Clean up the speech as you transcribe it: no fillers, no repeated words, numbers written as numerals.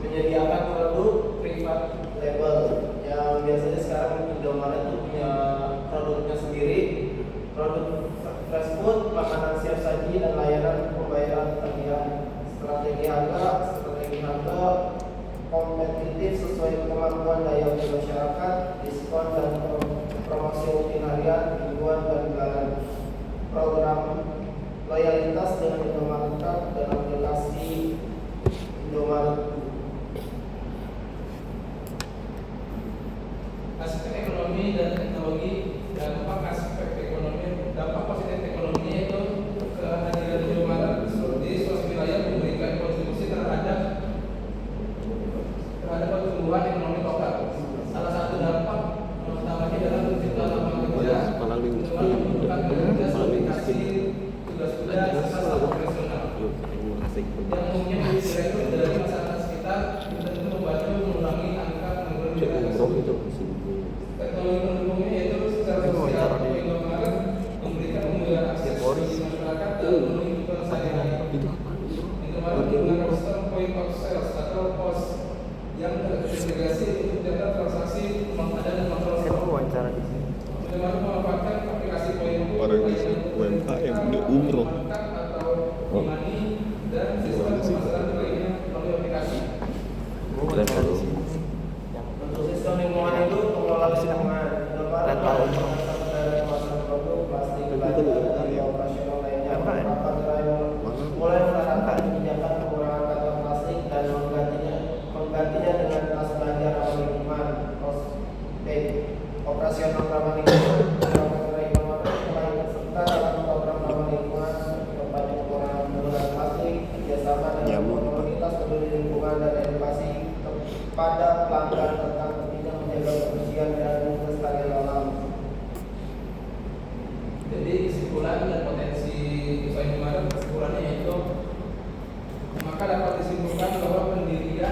Menyediakan produk private label yang biasanya sekarang kemampuan daya beli masyarakat, diskon dan promosi harian, ribuan dan gelaran. Program loyalitas dengan Indomaret Card dan aplikasi Indomaret. Aspek ekonomi dan teknologi. Dampak aspek ekonomi, dampak positif ekonominya itu kehadiran Indomaret di suatu wilayah memberikan kontribusi terhadap pertumbuhan ekonomi lokal. Salah satu dampak utamanya adalah mencipta lapangan kerja, menentukan kerja aplikasi tugas-tugas serta operasional yang umumnya direkrut dari masyarakat sekitar tentu membantu mengurangi angka pengangguran di daerah. Teknologi pendukungnya yaitu secara sosial Indomaret memberikan kemudahan akses bagi masyarakat dan memenuhi kebutuhan sehari-hari. Indomaret menggunakan sistem point of sales atau POS yang terintegrasi untuk data transaksi pengadaan dan kontrol stok. Indomaret memanfaatkan aplikasi point UMKM di umroh atau e-money dan sistem pemasaran lainnya melalui aplikasi. Untuk sistem lingkungan itu pengelolaan lingkungan Indomaret melakukan pengelolaan produk plastik dan operasional lainnya mulai menerapkan kebijakan pengurangan kantong plastik dan menggantinya dengan tas belanja ramah lingkungan, operasional ramah lingkungan,